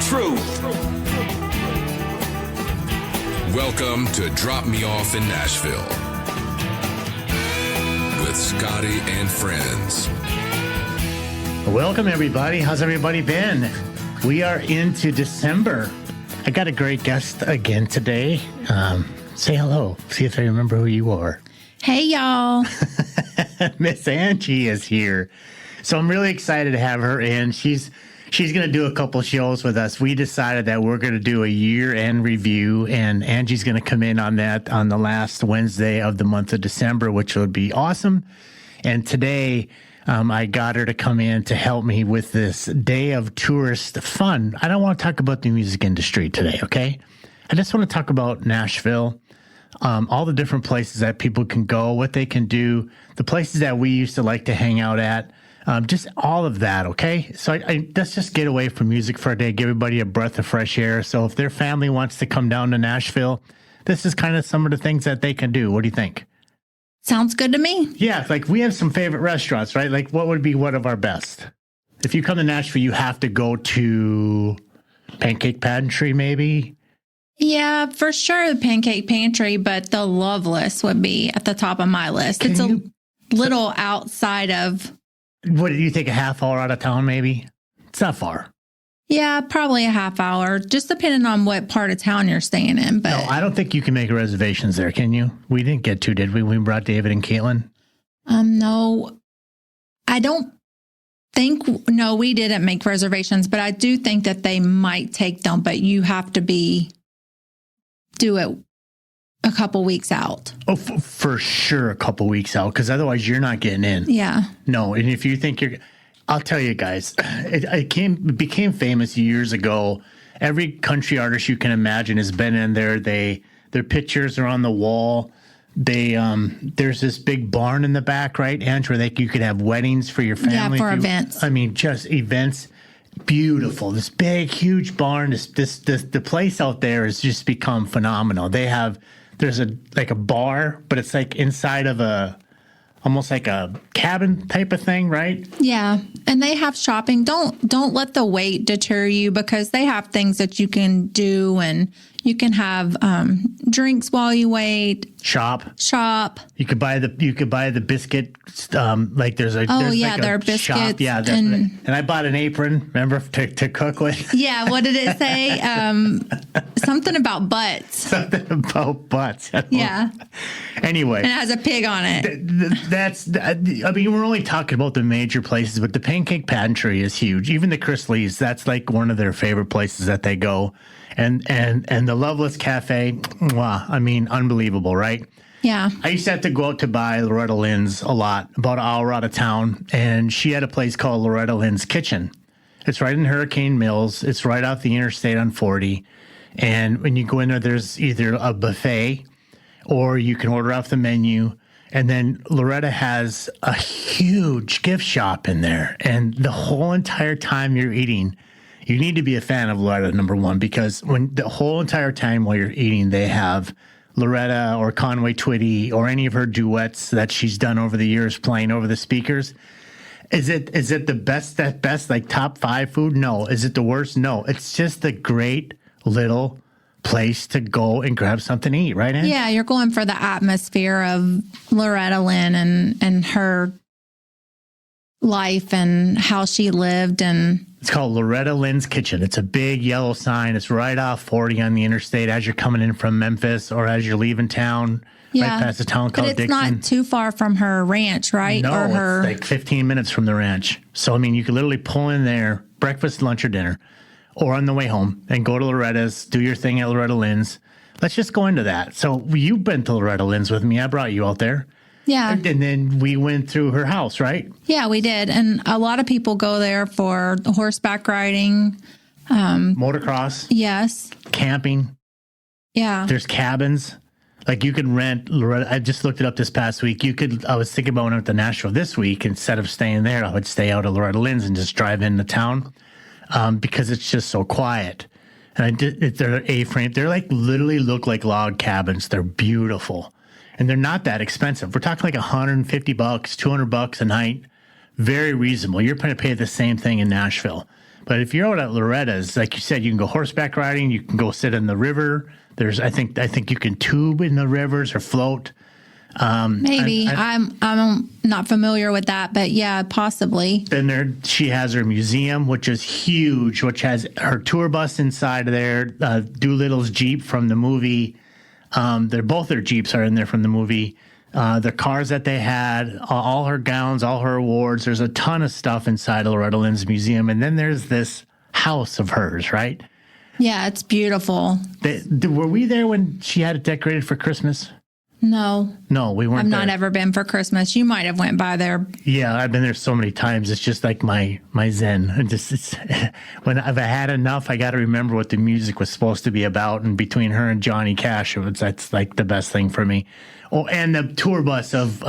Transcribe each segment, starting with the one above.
truth. Welcome to Drop Me Off in Nashville with Scottie and friends. Welcome, everybody. How's everybody been? We are into December. I got a great guest again today. Say hello. See if I remember who you are. Hey, y'all. Miss Angie is here. So I'm really excited to have her in. She's going to do a couple shows with us. We decided that we're going to do a year-end review, and Angie's going to come in on that on the last Wednesday of the month of December, which would be awesome. And today, I got her to come in to help me with this day of tourist fun. I don't want to talk about the music industry today, okay? I just want to talk about Nashville, all the different places that people can go, what they can do, the places that we used to like to hang out at, just all of that, okay? So let's just get away from music for a day, give everybody a breath of fresh air. So if their family wants to come down to Nashville, this is kind of some of the things that they can do. What do you think? Sounds good to me. Yeah, like we have some favorite restaurants, right? Like what would be one of our best? If you come to Nashville, you have to go to Pancake Pantry, maybe? Yeah, for sure, the Pancake Pantry, but the Loveless would be at the top of my list. It's a little outside of... What, do you take a half hour out of town, maybe? It's not far. Yeah, probably a half hour, just depending on what part of town you're staying in. But no, I don't think you can make reservations there, can you? We didn't get to, did we? We brought David and Caitlin. No, I don't think. No, we didn't make reservations, but I do think that they might take them. But you have to do it a couple weeks out. Oh, for sure, a couple weeks out, because otherwise you're not getting in. Yeah. No, and if you think I'll tell you guys, it became famous years ago. Every country artist you can imagine has been in there. Their pictures are on the wall. There's this big barn in the back, right, Ange, where you could have weddings for your family. Yeah, for events. I mean, just events. Beautiful. This big, huge barn. The place out there has just become phenomenal. There's a bar, but it's like inside of almost like a cabin type of thing, right? Yeah. And they have shopping. Don't let the wait deter you, because they have things that you can do, and you can have drinks while you wait. Shop. You could buy the biscuit. Like there's there are biscuits. Shop. Yeah, and I bought an apron. Remember to cook with. Yeah. What did it say? Something about butts. Something about butts. Yeah. Anyway, and it has a pig on it. I mean, we're only talking about the major places, but the Pancake Pantry is huge. Even the Chris Lee's, that's like one of their favorite places that they go. And the Loveless Café, wow, I mean, unbelievable, right? Yeah. I used to have to go out to buy Loretta Lynn's a lot, about an hour out of town, and she had a place called Loretta Lynn's Kitchen. It's right in Hurricane Mills. It's right off the interstate on 40. And when you go in there, there's either a buffet or you can order off the menu. And then Loretta has a huge gift shop in there. And the whole entire time you're eating, you need to be a fan of Loretta, number one, because when the whole entire time while you're eating, they have Loretta or Conway Twitty or any of her duets that she's done over the years playing over the speakers. Is it the best, like top 5 food? No. Is it the worst? No. It's just a great little place to go and grab something to eat, right, Ann? Yeah, you're going for the atmosphere of Loretta Lynn and her life and how she lived. And it's called Loretta Lynn's Kitchen. It's a big yellow sign. It's right off 40 on the interstate as you're coming in from Memphis or as you're leaving town. Yeah, right past a town called but it's Dixon. not too far from her ranch, right? No, or it's like 15 minutes from the ranch. So, I mean, you could literally pull in there, breakfast, lunch, or dinner, or on the way home, and go to Loretta's, do your thing at Loretta Lynn's. Let's just go into that. So, you've been to Loretta Lynn's with me. I brought you out there. Yeah. And then we went through her house, right? Yeah, we did. And a lot of people go there for horseback riding. Motocross. Yes. Camping. Yeah. There's cabins. Like you could rent Loretta. I just looked it up this past week. I was thinking about when I went to Nashville this week. Instead of staying there, I would stay out at Loretta Lynn's and just drive into town because it's just so quiet. And they're A-frame. They're like literally look like log cabins. They're beautiful. And they're not that expensive. We're talking like $150, $200 a night. Very reasonable. You're going to pay the same thing in Nashville. But if you're out at Loretta's, like you said, you can go horseback riding. You can go sit in the river. There's, I think you can tube in the rivers or float. Maybe I'm not familiar with that, but yeah, possibly. Then she has her museum, which is huge, which has her tour bus inside of there. Doolittle's Jeep from the movie. Both their Jeeps are in there from the movie. The cars that they had, all her gowns, all her awards. There's a ton of stuff inside of Loretta Lynn's museum. And then there's this house of hers, right? Yeah, it's beautiful. Were we there when she had it decorated for Christmas? No, we weren't. I've there. not ever been for Christmas. You might have went by there. Yeah, I've been there so many times. It's just like my zen. When I've had enough, I got to remember what the music was supposed to be about. And between her and Johnny Cash, that's like the best thing for me. Oh, and the tour bus of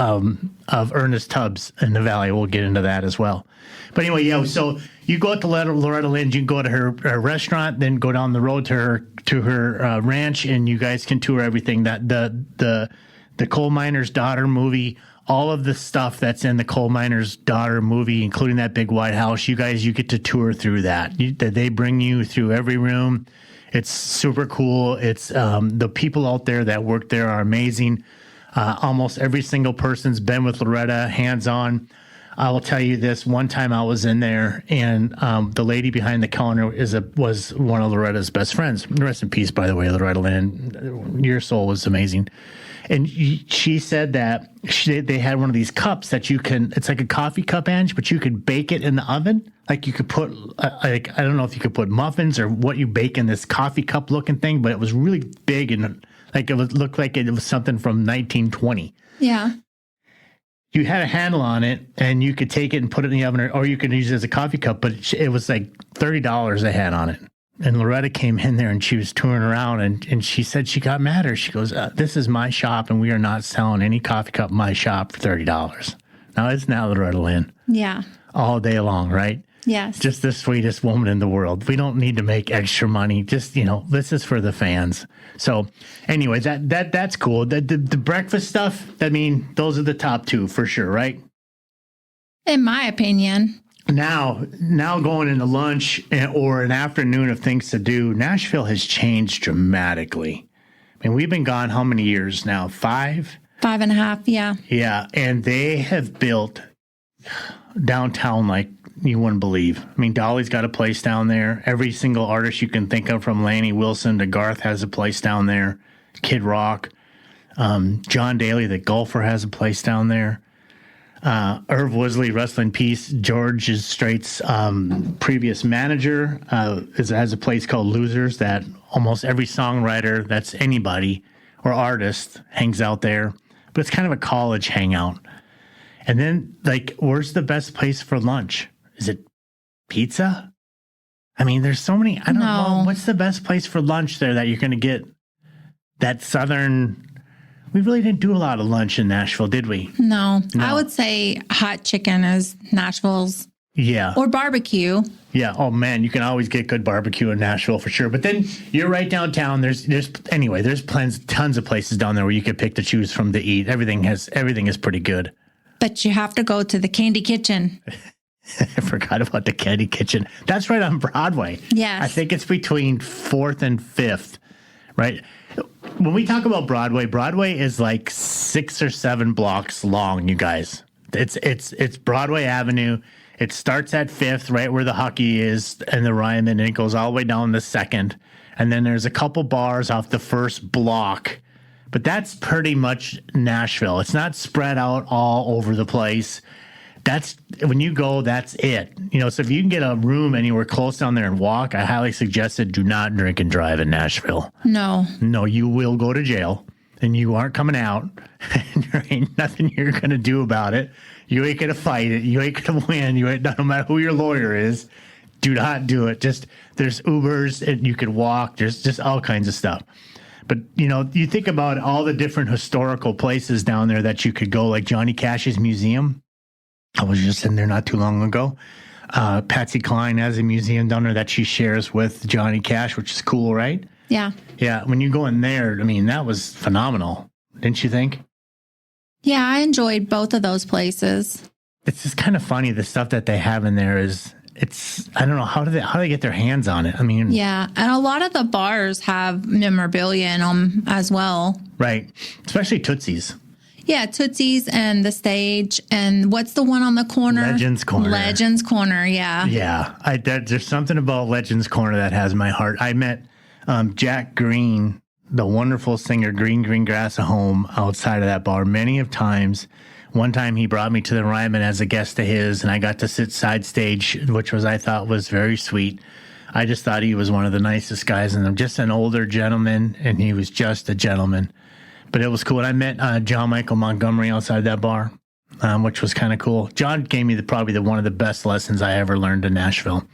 Ernest Tubbs in the Valley. We'll get into that as well. But anyway, yeah. So you go out to Loretta Lynn, you can go to her restaurant, then go down the road to her ranch, and you guys can tour everything. That the Coal Miner's Daughter movie, all of the stuff that's in the Coal Miner's Daughter movie, including that big white house, you get to tour through that. They bring you through every room. It's super cool. It's the people out there that work there are amazing. Almost every single person's been with Loretta, hands-on. I will tell you this. One time I was in there, and the lady behind the counter was one of Loretta's best friends. Rest in peace, by the way, Loretta Lynn. Your soul was amazing. And she said that they had one of these cups that it's like a coffee cup, Ange, but you could bake it in the oven. Like you could put, I don't know if you could put muffins or what you bake in this coffee cup looking thing, but it was really big and like looked like it was something from 1920. Yeah. You had a handle on it, and you could take it and put it in the oven, or you could use it as a coffee cup, but it was like $30 they had on it. And Loretta came in there, and she was touring around, and she said she got mad at her. She goes, this is my shop, and we are not selling any coffee cup in my shop for $30. Now, it's now Loretta Lynn. Yeah. All day long, right? Yes. Just the sweetest woman in the world. We don't need to make extra money. Just, this is for the fans. So anyway, that's cool. The breakfast stuff, I mean, those are the top two for sure, right? In my opinion. Now going into lunch or an afternoon of things to do, Nashville has changed dramatically. I mean, we've been gone how many years now? 5? 5.5, yeah. Yeah, and they have built downtown like you wouldn't believe. I mean, Dolly's got a place down there. Every single artist you can think of, from Laney Wilson to Garth, has a place down there. Kid Rock. John Daly, the golfer, has a place down there. Irv Woodley, rest in peace, George Strait's previous manager, has a place called Losers that almost every songwriter that's anybody or artist hangs out there. But it's kind of a college hangout. And then, like, where's the best place for lunch? Is it pizza? I mean, there's so many. I don't know. What's the best place for lunch there that you're going to get that southern? We really didn't do a lot of lunch in Nashville, did we? No. I would say hot chicken is Nashville's. Yeah. Or barbecue. Yeah. Oh, man, you can always get good barbecue in Nashville for sure. But then you're right downtown. There's tons of places down there where you could pick to choose from to eat. Everything is pretty good. But you have to go to the Candy Kitchen. I forgot about the Candy Kitchen. That's right on Broadway. Yes. I think it's between 4th and 5th, right? When we talk about Broadway, Broadway is like 6 or 7 blocks long, you guys. It's Broadway Avenue. It starts at 5th, right where the hockey is and the Ryman, and it goes all the way down the 2nd. And then there's a couple bars off the first block. But that's pretty much Nashville. It's not spread out all over the place. That's when you go, that's it. So if you can get a room anywhere close down there and walk, I highly suggest it. Do not drink and drive in Nashville. No, you will go to jail and you aren't coming out. And there ain't nothing you're going to do about it. You ain't going to fight it. You ain't going to win. No matter who your lawyer is, do not do it. Just there's Ubers and you can walk. There's just all kinds of stuff. But, you think about all the different historical places down there that you could go, like Johnny Cash's museum. I was just in there not too long ago. Patsy Cline has a museum down there that she shares with Johnny Cash, which is cool, right? Yeah. Yeah. When you go in there, I mean, that was phenomenal. Didn't you think? Yeah, I enjoyed both of those places. It's just kind of funny. The stuff that they have in there is I don't know, how do they get their hands on it? I mean, yeah. And a lot of the bars have memorabilia in them as well. right. Especially Tootsie's. Yeah, Tootsie's and the stage. And what's the one on the corner? Legends Corner. Legends Corner, yeah. Yeah. There's something about Legends Corner that has my heart. I met Jack Green, the wonderful singer, Green Grass at Home, outside of that bar many of times. One time he brought me to the Ryman as a guest of his, and I got to sit side stage, which I thought was very sweet. I just thought he was one of the nicest guys, and I'm just an older gentleman, and he was just a gentleman. But it was cool. And I met John Michael Montgomery outside that bar, which was kind of cool. John gave me probably one of the best lessons I ever learned in Nashville.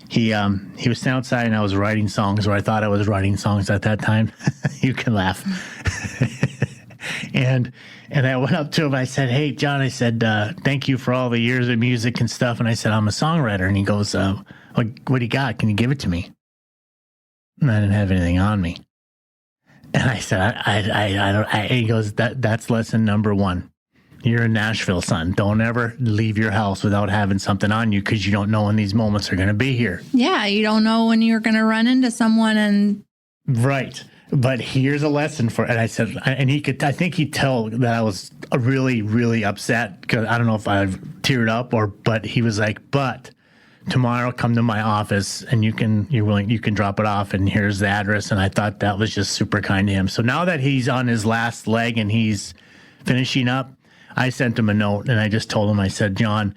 He was standing outside, and I was writing songs, or I thought I was writing songs at that time. You can laugh. And I went up to him. I said, "Hey, John," I said, "thank you for all the years of music and stuff." And I said, "I'm a songwriter." And he goes, "What do you got? Can you give it to me?" And I didn't have anything on me. And I said, I don't. He goes, "That's lesson number one. You're in Nashville, son. Don't ever leave your house without having something on you, because you don't know when these moments are going to be here." Yeah, you don't know when you're going to run into someone and... Right. But here's a lesson for it. And I said, and I think he'd tell that I was really, really upset, because I don't know if I teared up but he was like, "But tomorrow come to my office and you can drop it off, and here's the address." And I thought that was just super kind to him. So now that he's on his last leg and he's finishing up, I sent him a note, and I just told him, I said, "John,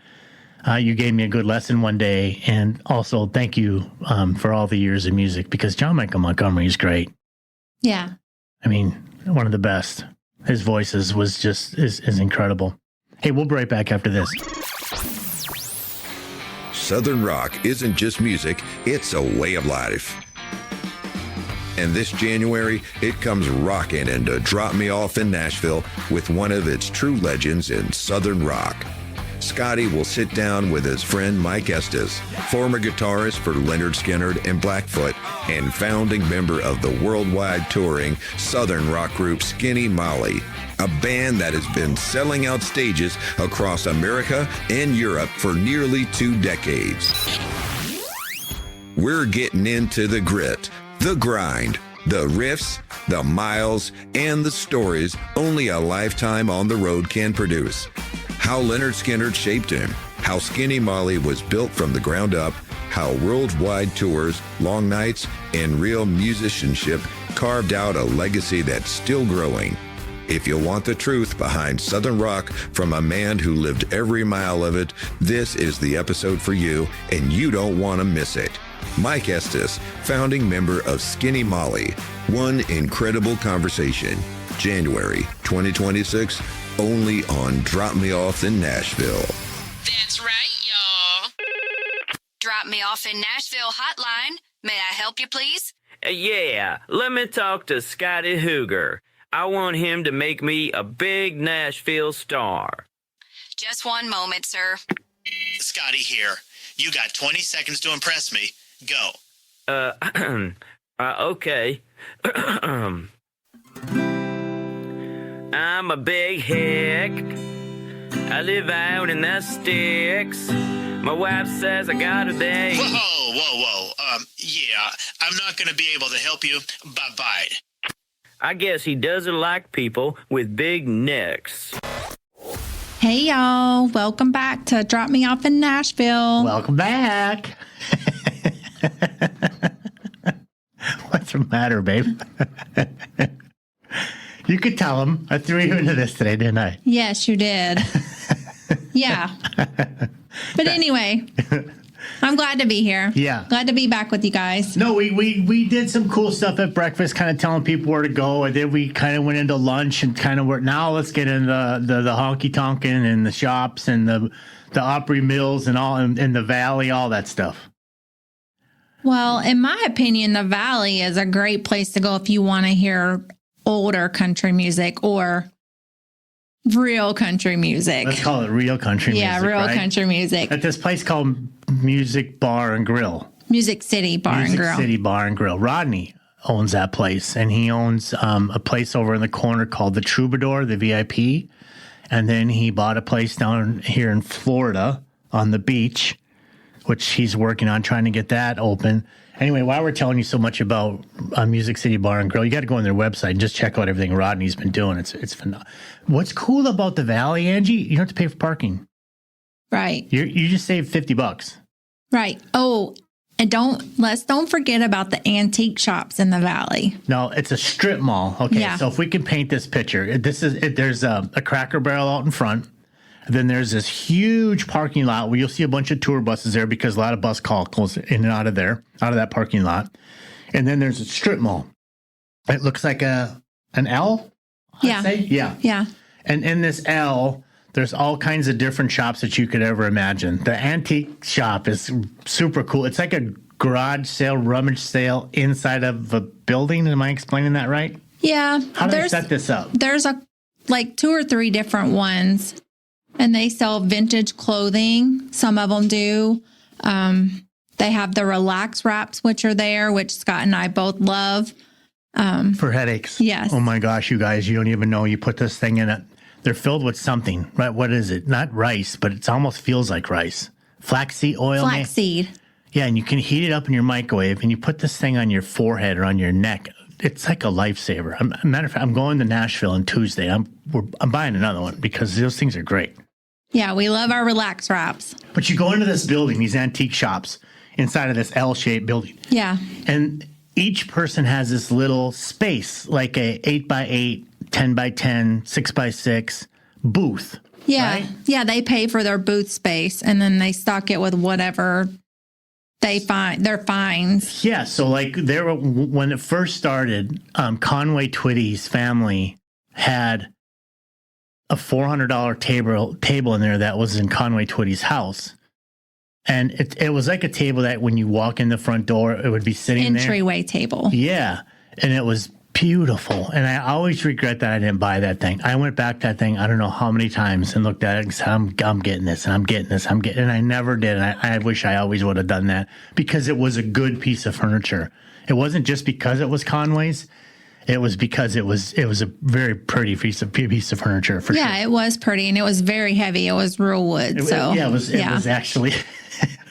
you gave me a good lesson one day, and also thank you for all the years of music," because John Michael Montgomery is great. Yeah. I mean, one of the best. His voice is incredible. Hey, we'll be right back after this. Southern rock isn't just music, it's a way of life. And this January, it comes rocking into Drop Me Off in Nashville with one of its true legends in Southern rock. Scottie will sit down with his friend Mike Estes, former guitarist for Lynyrd Skynyrd and Blackfoot, and founding member of the worldwide touring Southern rock group Skinny Molly, a band that has been selling out stages across America and Europe for nearly 2 decades. We're getting into the grit, the grind, the riffs, the miles, and the stories only a lifetime on the road can produce. How Lynyrd Skynyrd shaped him, how Skinny Molly was built from the ground up, how worldwide tours, long nights, and real musicianship carved out a legacy that's still growing. If you want the truth behind Southern rock from a man who lived every mile of it, this is the episode for you, and you don't want to miss it. Mike Estes, founding member of Skinny Molly. One incredible conversation. January 2026, only on Drop Me Off in Nashville. That's right, y'all. Drop Me Off in Nashville hotline. May I help you, please? Yeah, let me talk to Scottie Hooger. I want him to make me a big Nashville star. Just one moment, sir. Scottie here. You got 20 seconds to impress me. Go. Okay. I'm a big hick. I live out in the sticks. My wife says I got a date. Whoa. Yeah, I'm not going to be able to help you. Bye-bye. I guess he doesn't like people with big necks. Hey, y'all. Welcome back to Drop Me Off in Nashville. Welcome back. What's the matter, babe? You could tell him. I threw you into this today, didn't I? Yes, you did. Yeah. But anyway, I'm glad to be here. Yeah. Glad to be back with you guys. No, we did some cool stuff at breakfast, kind of telling people where to go, and then we kind of went into lunch and kind of now let's get into the honky tonkin' and the shops and the Opry Mills and all in the Valley, all that stuff. Well, in my opinion, the Valley is a great place to go if you want to hear older country music or real country music. Let's call it real country music. Yeah, real country music. At this place called Music Bar and Grill. Music City Bar and Grill. Music City Bar and Grill. Rodney owns that place, and he owns a place over in the corner called the Troubadour, the VIP. And then he bought a place down here in Florida on the beach which he's working on trying to get that open. Anyway, while we're telling you so much about Music City Bar and Grill, you got to go on their website and just check out everything Rodney's been doing. It's phenomenal. What's cool about the Valley, Angie, you don't have to pay for parking. Right. You just save $50. Right. Oh, and don't forget about the antique shops in the Valley. No, it's a strip mall. Okay, Yeah. So if we can paint this picture, there's a Cracker Barrel out in front. Then there's this huge parking lot where you'll see a bunch of tour buses there because a lot of bus call goes in and out of that parking lot. And then there's a strip mall. It looks like an L, I'd say. Yeah. Yeah. And in this L, there's all kinds of different shops that you could ever imagine. The antique shop is super cool. It's like a garage sale, rummage sale inside of a building. Am I explaining that right? Yeah. How do they set this up? There's 2 or 3 different ones. And they sell vintage clothing. Some of them do. They have the relax wraps, which are there, which Scott and I both love. For headaches. Yes. Oh my gosh, you guys, you don't even know. You put this thing in it. They're filled with something, right? What is it? Not rice, but it almost feels like rice. Flaxseed oil. Flaxseed. Yeah, and you can heat it up in your microwave, and you put this thing on your forehead or on your neck. It's like a lifesaver. Matter of fact, I'm going to Nashville on Tuesday. I'm buying another one because those things are great. Yeah, we love our relax wraps. But you go into this building, these antique shops, inside of this L-shaped building. Yeah. And each person has this little space, like a 8x8, 10x10, 6x6 booth. Yeah. Right? Yeah, they pay for their booth space, and then they stock it with whatever they find, their finds. Yeah, so like when it first started, Conway Twitty's family had a $400 table in there that was in Conway Twitty's house. And it was like a table that when you walk in the front door, it would be sitting there. Entryway table. Yeah. And it was beautiful. And I always regret that I didn't buy that thing. I went back to that thing, I don't know how many times, and looked at it and said, I'm getting this, and I'm getting this, and I never did. And I wish I always would have done that because it was a good piece of furniture. It wasn't just because it was Conway's. It was because it was a very pretty piece of furniture. For Yeah, sure. it was pretty, and it was very heavy. It was real wood. It was actually.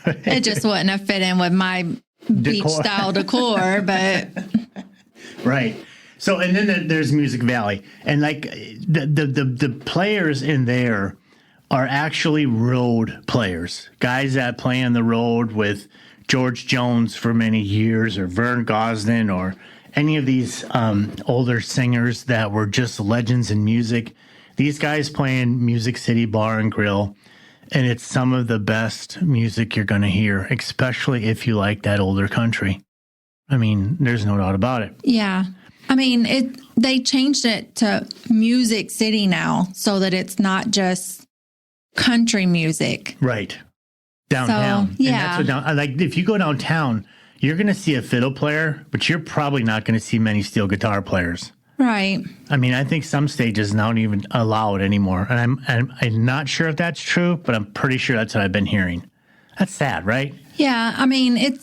It just wouldn't have fit in with my beach style decor, but right. So, and then there's Music Valley, and like the players in there are actually road players, guys that play on the road with George Jones for many years, or Vern Gosdin, or any of these older singers that were just legends in music. These guys playing Music City Bar and Grill, and it's some of the best music you're going to hear, especially if you like that older country. I mean, there's no doubt about it. yeah. I mean, they changed it to Music City now so that it's not just country music. Right. Downtown. So, yeah. And that's what like if you go downtown, you're going to see a fiddle player, but you're probably not going to see many steel guitar players. Right. I mean, I think some stages don't even allow it anymore. And I'm not sure if that's true, but I'm pretty sure that's what I've been hearing. That's sad, right? Yeah. I mean,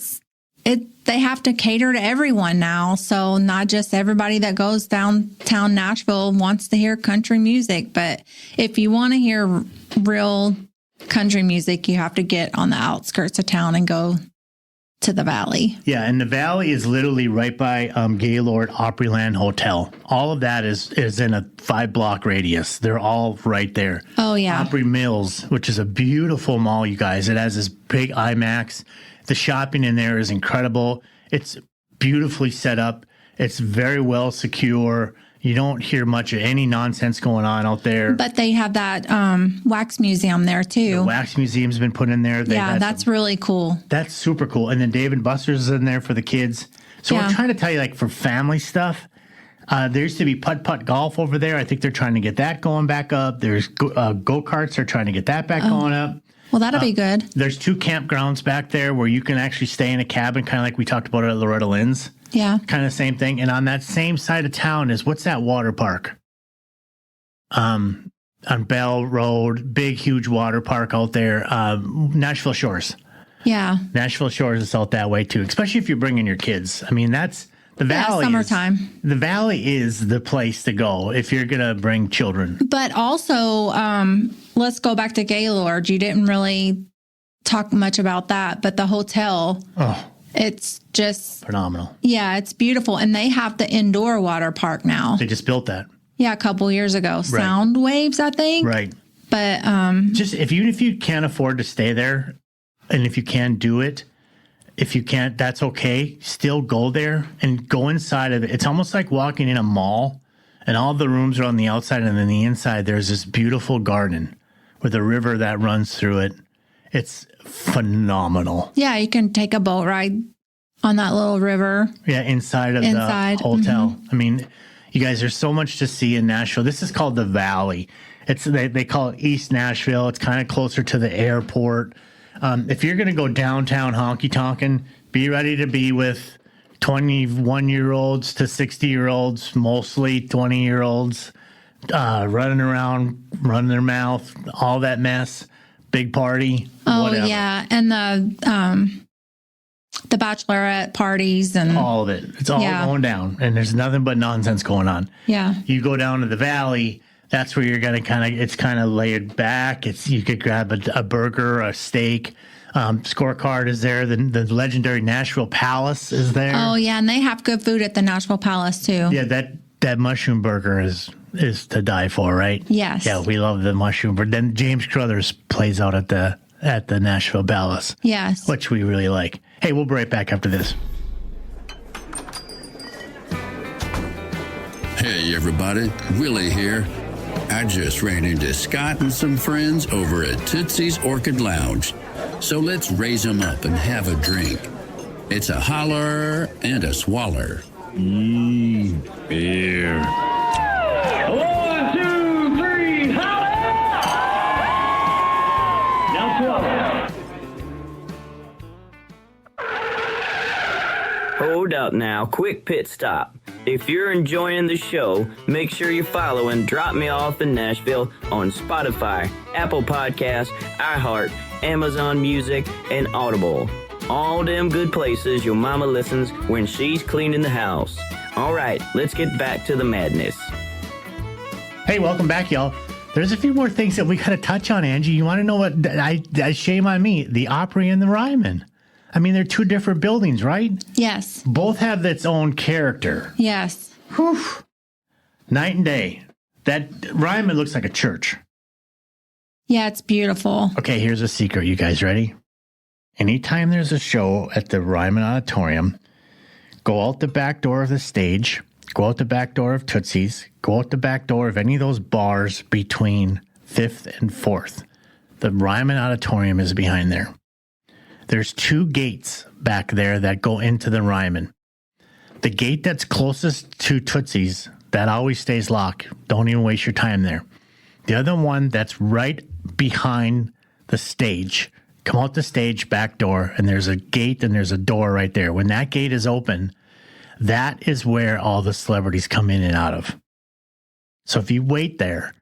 they have to cater to everyone now. So not just everybody that goes downtown Nashville wants to hear country music. But if you want to hear real country music, you have to get on the outskirts of town and go to the Valley. Yeah, and the Valley is literally right by Gaylord Opryland Hotel. All of that is in a 5-block radius. They're all right there. Oh, yeah. Opry Mills, which is a beautiful mall, you guys. It has this big IMAX. The shopping in there is incredible. It's beautifully set up. It's very well secure. You don't hear much of any nonsense going on out there. But they have that wax museum there, too. The wax museum's been put in there. Yeah, that's really cool. That's super cool. And then Dave and Buster's is in there for the kids. So Yeah. I'm trying to tell you, like, for family stuff, there used to be putt-putt golf over there. I think they're trying to get that going back up. There's go-karts. They're trying to get that back going up. Well, that'll be good. There's 2 campgrounds back there where you can actually stay in a cabin, kind of like we talked about at Loretta Lynn's. Yeah. Kind of same thing. And on that same side of town is, what's that water park? On Bell Road, big, huge water park out there. Nashville Shores. Yeah. Nashville Shores is out that way too, especially if you're bringing your kids. I mean, that's the Valley. Summertime. The Valley is the place to go if you're going to bring children. But also, let's go back to Gaylord. You didn't really talk much about that, but the hotel, it's just phenomenal. Yeah, it's beautiful. And they have the indoor water park now. They just built that. Yeah, a couple years ago. Sound Waves, I think. Right. But just if you can't afford to stay there, and if you can do it, if you can't, that's okay. Still go there and go inside of it. It's almost like walking in a mall, and all the rooms are on the outside, and then the inside there's this beautiful garden with a river that runs through it. It's phenomenal. Yeah, you can take a boat ride on that little river. Yeah, inside of the hotel. Mm-hmm. I mean, you guys, there's so much to see in Nashville. This is called the Valley. They call it East Nashville. It's kind of closer to the airport. If you're going to go downtown honky-tonkin', be ready to be with 21-year-olds to 60-year-olds, mostly 20-year-olds, running around, running their mouth, all that mess, big party, whatever. Yeah, and the bachelorette parties and all of it. It's all going down, and there's nothing but nonsense going on. Yeah. You go down to the Valley, that's where you're going to it's kind of laid back. You could grab a burger, a steak. Scorecard is there. The legendary Nashville Palace is there. Oh, yeah, and they have good food at the Nashville Palace, too. Yeah, that mushroom burger is to die for, right? Yes. Yeah, we love the mushroom burger. Then James Crothers plays out at the Nashville Palace. Yes. Which we really like. Hey, we'll be right back after this. Hey, everybody. Willie here. I just ran into Scott and some friends over at Tootsie's Orchid Lounge. So let's raise 'em up and have a drink. It's a holler and a swaller. Beer. 1, 2, 3, holler! Now swallow. Hold up now, quick pit stop. If you're enjoying the show, make sure you're following Drop Me Off in Nashville on Spotify, Apple Podcasts, iHeart, Amazon Music, and Audible. All them good places your mama listens when she's cleaning the house. All right, let's get back to the madness. Hey, welcome back, y'all. There's a few more things that we got to touch on, Angie. You want to know what? Shame on me. The Opry and the Ryman. I mean, they're two different buildings, right? Yes. Both have its own character. Yes. Whew. Night and day. That Ryman looks like a church. Yeah, it's beautiful. Okay, here's a secret. You guys ready? Anytime there's a show at the Ryman Auditorium, go out the back door of the stage, go out the back door of Tootsie's, go out the back door of any of those bars between 5th and 4th. The Ryman Auditorium is behind there. There's two gates back there that go into the Ryman. The gate that's closest to Tootsie's, that always stays locked. Don't even waste your time there. The other one that's right behind the stage, come out the stage back door, and there's a gate and there's a door right there. When that gate is open, that is where all the celebrities come in and out of. So if you wait there,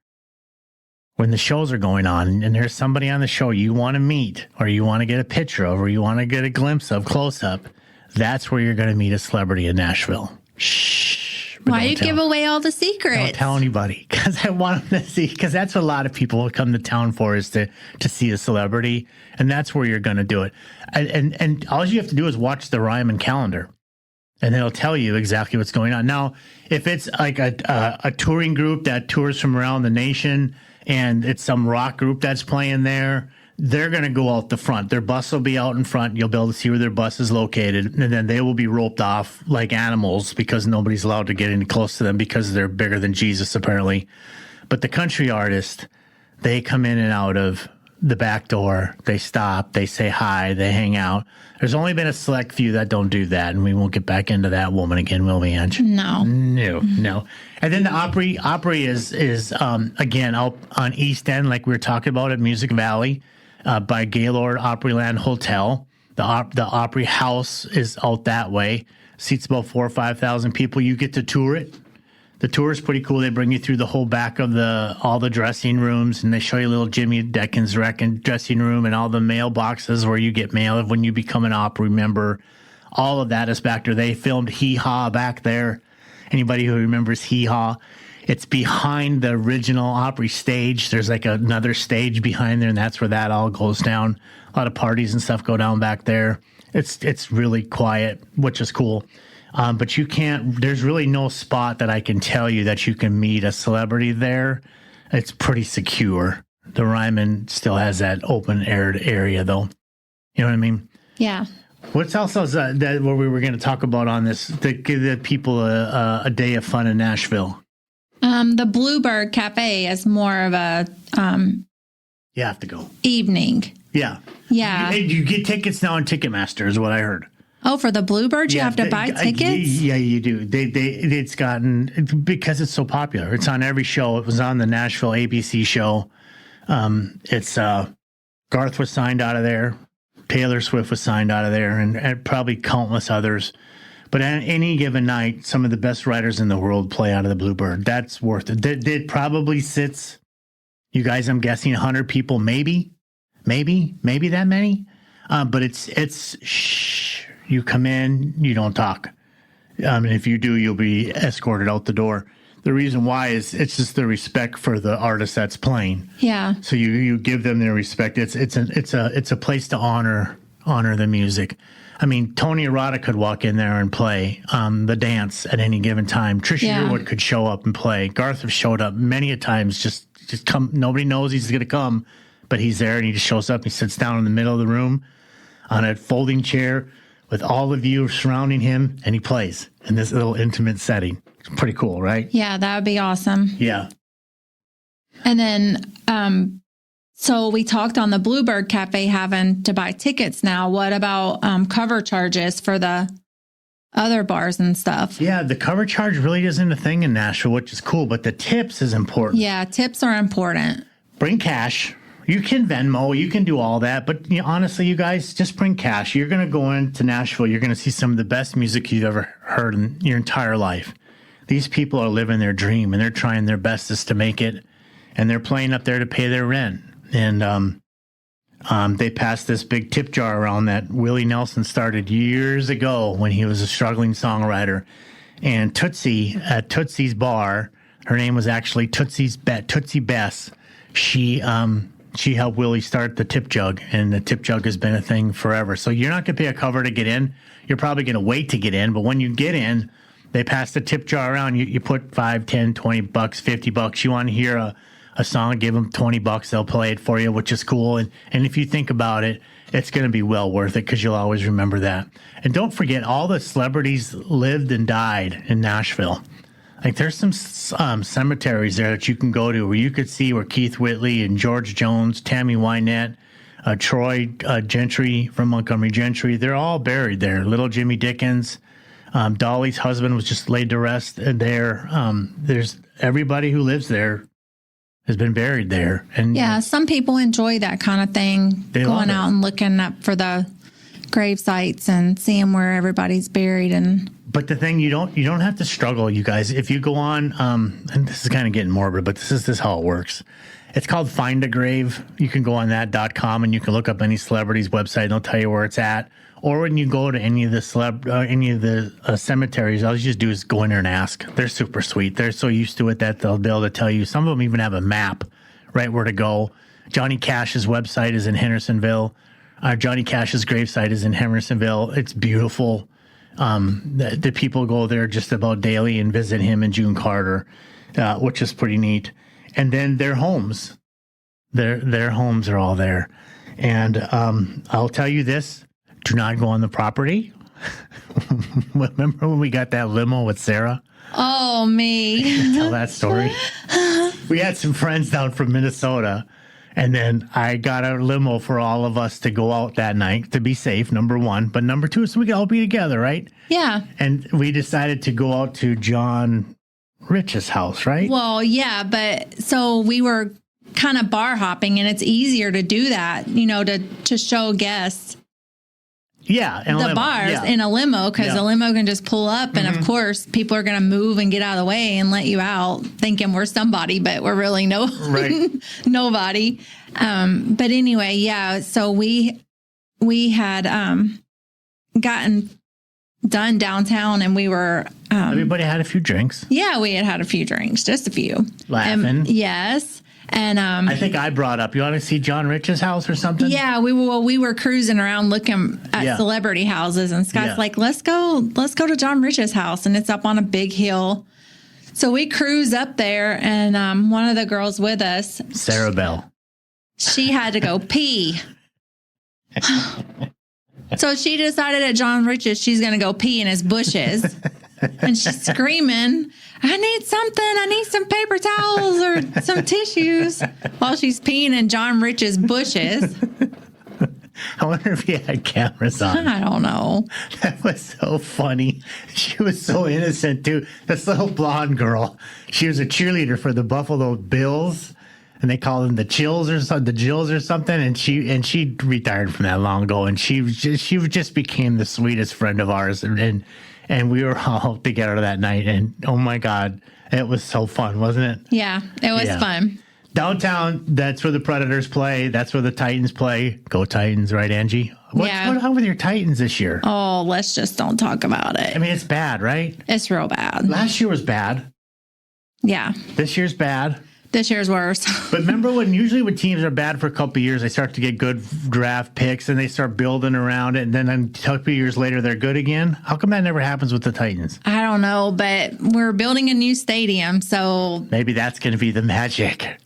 when the shows are going on and there's somebody on the show you want to meet or you want to get a picture of or you want to get a glimpse of close up, that's where you're going to meet a celebrity in Nashville. Shh. Why you give away all the secrets? Don't tell anybody, because I want them to see, because that's what a lot of people come to town for, is to see a celebrity, and that's where you're going to do it. And all you have to do is watch the Ryman calendar, and it'll tell you exactly what's going on. Now, if it's like a touring group that tours from around the nation, and it's some rock group that's playing there, they're going to go out the front. Their bus will be out in front. You'll be able to see where their bus is located. And then they will be roped off like animals because nobody's allowed to get any close to them because they're bigger than Jesus, apparently. But the country artists, they come in and out of the back door. They stop. They say hi. They hang out. There's only been a select few that don't do that, and we won't get back into that woman again, will we, Ange? No. No. And then the Opry is again out on East End, like we were talking about at Music Valley, by Gaylord Opryland Hotel. The Opry House is out that way. Seats about 4,000 or 5,000 people. You get to tour it. The tour is pretty cool. They bring you through the whole back of all the dressing rooms, and they show you little Jimmy Deakins dressing room and all the mailboxes where you get mail when you become an Opry member. All of that is back there. They filmed Hee Haw back there. Anybody who remembers Hee Haw, It's behind the original Opry stage. There's like another stage behind there, and that's where that all goes down. A lot of parties and stuff go down back there. It's really quiet, which is cool. But you can't, there's really no spot that I can tell you that you can meet a celebrity there. It's pretty secure. The Ryman still has that open aired area, though. You know what I mean? Yeah. What's else is that what we were going to talk about on this to give the people a day of fun in Nashville? The Bluebird Cafe is more of a You have to go. evening. Yeah. Yeah. You get tickets now on Ticketmaster, is what I heard. Oh, for the Bluebird, you have to buy tickets? Yeah, you do. It's gotten, because it's so popular. It's on every show. It was on the Nashville ABC show. Garth was signed out of there. Taylor Swift was signed out of there, and probably countless others. But on any given night, some of the best writers in the world play out of the Bluebird. That's worth it. It probably sits, you guys, I'm guessing 100 people, maybe that many. But it's shh. You come in, you don't talk. And if you do, you'll be escorted out the door. The reason why is it's just the respect for the artist that's playing. Yeah. So you give them their respect. It's a place to honor the music. I mean, Tony Arata could walk in there and play the dance at any given time. Trisha Yearwood could show up and play. Garth have showed up many a times. Just come. Nobody knows he's going to come, but he's there and he just shows up. And he sits down in the middle of the room on a folding chair with all the viewers surrounding him, and he plays in this little intimate setting. It's pretty cool, right? Yeah, that would be awesome. Yeah. And then, so we talked on the Bluebird Cafe having to buy tickets now. What about cover charges for the other bars and stuff? Yeah, the cover charge really isn't a thing in Nashville, which is cool, but the tips is important. Yeah, tips are important. Bring cash. You can Venmo, you can do all that, but honestly, you guys, just bring cash. You're going to go into Nashville, you're going to see some of the best music you've ever heard in your entire life. These people are living their dream, and they're trying their bestest to make it, and they're playing up there to pay their rent. And they passed this big tip jar around that Willie Nelson started years ago when he was a struggling songwriter. And Tootsie, at Tootsie's bar, her name was actually Tootsie Bess. She helped Willie start the tip jug, and the tip jug has been a thing forever. So you're not going to pay a cover to get in. You're probably going to wait to get in, but when you get in, they pass the tip jar around. You put $5, $10, $20, $50. You want to hear a song, give them $20. They'll play it for you, which is cool. And if you think about it, it's going to be well worth it because you'll always remember that. And don't forget, all the celebrities lived and died in Nashville. Like, there's some cemeteries there that you can go to where you could see where Keith Whitley and George Jones, Tammy Wynette, Troy Gentry from Montgomery Gentry, they're all buried there. Little Jimmy Dickens, Dolly's husband was just laid to rest there. There's everybody who lives there has been buried there. And yeah, some people enjoy that kind of thing, going out and looking up for the grave sites and seeing where everybody's buried. But the thing, you don't have to struggle, you guys. If you go on, and this is kind of getting morbid, but this is how it works. It's called Find a Grave. You can go on that.com and you can look up any celebrity's website and they'll tell you where it's at. Or when you go to any of the cemeteries, all you just do is go in there and ask. They're super sweet. They're so used to it that they'll be able to tell you. Some of them even have a map right where to go. Johnny Cash's website is in Hendersonville. Johnny Cash's gravesite is in Hendersonville. It's beautiful. The people go there just about daily and visit him and June Carter, which is pretty neat. And then their homes, their homes are all there. And I'll tell you this: do not go on the property. Remember when we got that limo with Sarah? Oh, me! Tell that story. We had some friends down from Minnesota. And then I got a limo for all of us to go out that night to be safe, number one. But number two, so we could all be together, right? Yeah. And we decided to go out to John Rich's house, right? Well, yeah, but so we were kind of bar hopping, and it's easier to do that, to show guests. Yeah, the bars in a limo, because a limo can just pull up, and of course people are going to move and get out of the way and let you out, thinking we're somebody, but we're really nobody. But anyway, yeah. So we had gotten done downtown, and we were Everybody had a few drinks. Yeah, we had a few drinks, just a few. Laughing. Yes. And I think I brought up, you want to see John Rich's house or something? yeah, we were cruising around looking at celebrity houses, and Scott's like, let's go to John Rich's house, and it's up on a big hill. So we cruise up there, and one of the girls with us, Sarah Bell, she had to go pee. So she decided at John Rich's she's going to go pee in his bushes. And she's screaming, I need some paper towels or some tissues while she's peeing in John Rich's bushes. I wonder if he had cameras on. I don't know. That was so funny. She was so innocent, too. This little blonde girl, she was a cheerleader for the Buffalo Bills, and they called them the Jills or something. And she retired from that long ago, and she just became the sweetest friend of ours. And we were all together that night, and oh my God, it was so fun, wasn't it? Yeah, it was fun. Downtown, that's where the Predators play. That's where the Titans play. Go Titans, right, Angie? What's on with your Titans this year? Oh, let's just don't talk about it. I mean, it's bad, right? It's real bad. Last year was bad. Yeah. This year's bad. This year's worse. But remember when teams are bad for a couple of years, they start to get good draft picks and they start building around it, and then a couple of years later they're good again? How come that never happens with the Titans? I don't know, but we're building a new stadium, so maybe that's going to be the magic.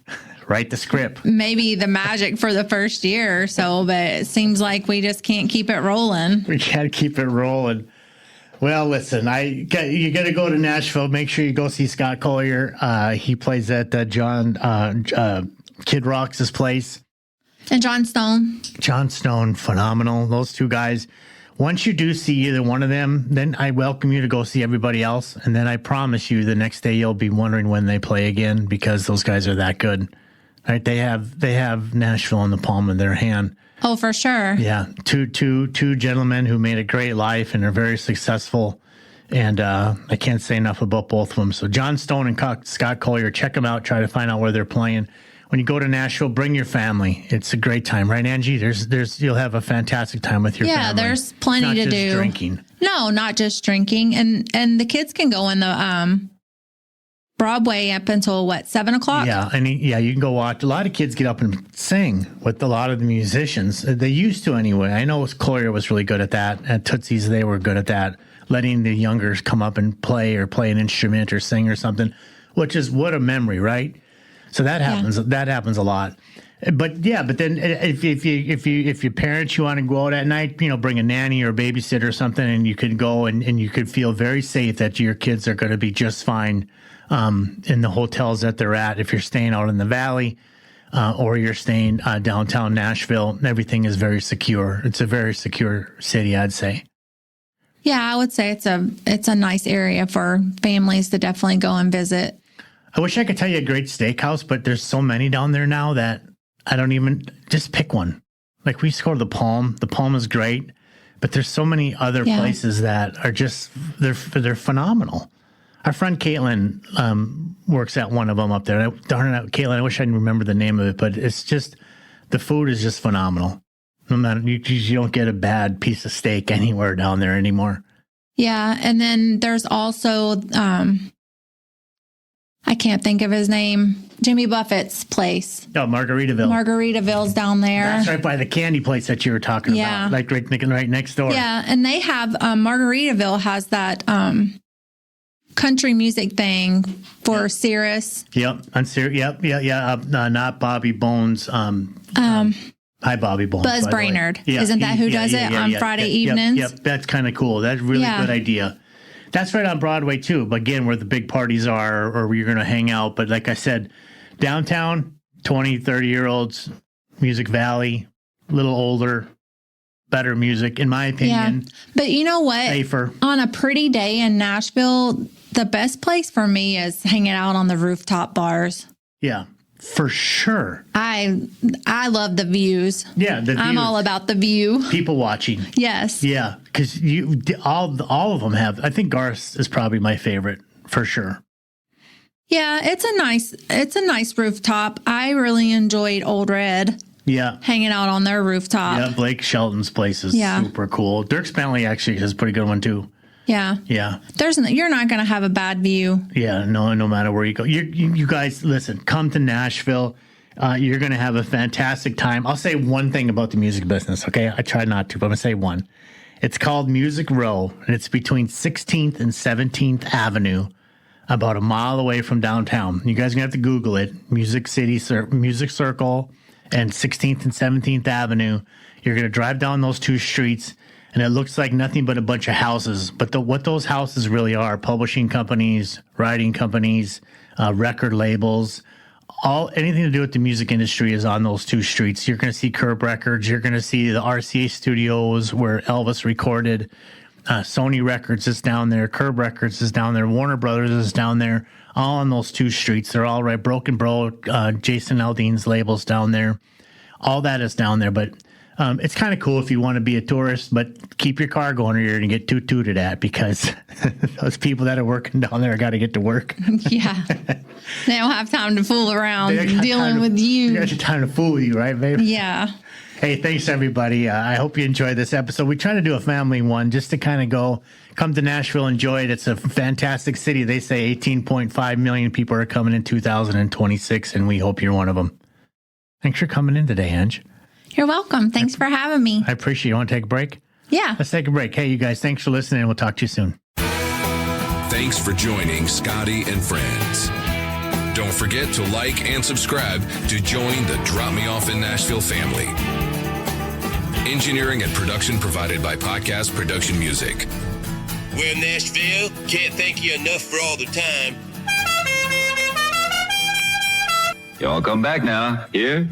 Write the script. Maybe the magic for the first year or so, but it seems like we just can't keep it rolling. We can't keep it rolling. Well, listen, you got to go to Nashville. Make sure you go see Scott Collier. He plays at Kid Rock's place. And John Stone. John Stone, phenomenal. Those two guys. Once you do see either one of them, then I welcome you to go see everybody else. And then I promise you the next day you'll be wondering when they play again, because those guys are that good. Right? They have Nashville in the palm of their hand. Oh, for sure. Yeah. Two gentlemen who made a great life and are very successful. And I can't say enough about both of them. So John Stone and Scott Collier, check them out. Try to find out where they're playing. When you go to Nashville, bring your family. It's a great time, right, Angie? You'll have a fantastic time with your family. Yeah, there's plenty to do. Not just drinking. No, not just drinking. And the kids can go in the Broadway up until 7:00? Yeah, and you can go watch. A lot of kids get up and sing with a lot of the musicians. They used to anyway. I know Collier was really good at that. At Tootsie's, they were good at that, letting the youngers come up and play an instrument or sing or something, which is what a memory, right? So that happens. Yeah. That happens a lot. But then if your parents, you want to go out at night, bring a nanny or a babysitter or something, and you could go and you could feel very safe that your kids are going to be just fine. In the hotels that they're at, if you're staying out in the valley or you're staying downtown Nashville, everything is very secure. It's a very secure city, I'd say. Yeah, I would say it's a nice area for families to definitely go and visit. I wish I could tell you a great steakhouse, but there's so many down there now that I don't even just pick one. Like we used to go to the Palm. The Palm is great, but there's so many other places that are just they're phenomenal. Our friend Caitlin works at one of them up there. Darn it, Caitlin, I wish I remember the name of it, but it's just, the food is just phenomenal. No matter, you don't get a bad piece of steak anywhere down there anymore. Yeah, and then there's also, I can't think of his name, Jimmy Buffett's place. Oh, Margaritaville. Margaritaville's down there. That's right by the candy place that you were talking about, like right next door. Yeah, and they have, Margaritaville has that, country music thing for Cirrus. Yep. On Cirrus. Yep. Yeah. Not Bobby Bones. Hi, Bobby Bones. Buzz Brainerd. Yeah, isn't that who does it on Friday evenings? Yep. That's kind of cool. That's a really good idea. That's right on Broadway too. But again, where the big parties are or where you're going to hang out. But like I said, downtown, 20, 30-year-olds, Music Valley, a little older, better music, in my opinion. Yeah. But you know what? Safer. On a pretty day in Nashville, the best place for me is hanging out on the rooftop bars. Yeah, for sure. I love the views. Yeah, I'm all about the view. People watching. Yes. Yeah, because all of them have. I think Garth's is probably my favorite for sure. Yeah, it's a nice rooftop. I really enjoyed Old Red. Yeah. Hanging out on their rooftop. Yeah, Blake Shelton's place is super cool. Dirk Bentley actually has a pretty good one too. Yeah. Yeah. You're not going to have a bad view. Yeah, no matter where you go. You guys, listen, come to Nashville. You're going to have a fantastic time. I'll say one thing about the music business, okay? I try not to, but I'm going to say one. It's called Music Row, and it's between 16th and 17th Avenue, about a mile away from downtown. You guys are going to have to Google it. Music Circle and 16th and 17th Avenue. You're going to drive down those two streets, and it looks like nothing but a bunch of houses. But what those houses really are, publishing companies, writing companies, record labels, anything to do with the music industry is on those two streets. You're going to see Curb Records. You're going to see the RCA studios where Elvis recorded. Sony Records is down there. Curb Records is down there. Warner Brothers is down there. All on those two streets. They're all right. Broken Bro, Jason Aldean's labels down there. All that is down there. But it's kind of cool if you want to be a tourist, but keep your car going or you're going to get tooted at, because those people that are working down there got to get to work. Yeah. They don't have time to fool around dealing with you. They got your time to fool with you, right, babe? Yeah. Hey, thanks, everybody. I hope you enjoyed this episode. We try to do a family one just to kind of come to Nashville, enjoy it. It's a fantastic city. They say 18.5 million people are coming in 2026, and we hope you're one of them. Thanks for coming in today, Ange. You're welcome. Thanks for having me. I appreciate it. You want to take a break? Yeah. Let's take a break. Hey, you guys, thanks for listening. We'll talk to you soon. Thanks for joining Scottie and Friends. Don't forget to like and subscribe to join the Drop Me Off in Nashville family. Engineering and production provided by Podcast Production Music. Well, Nashville, can't thank you enough for all the time. Y'all come back now. Here?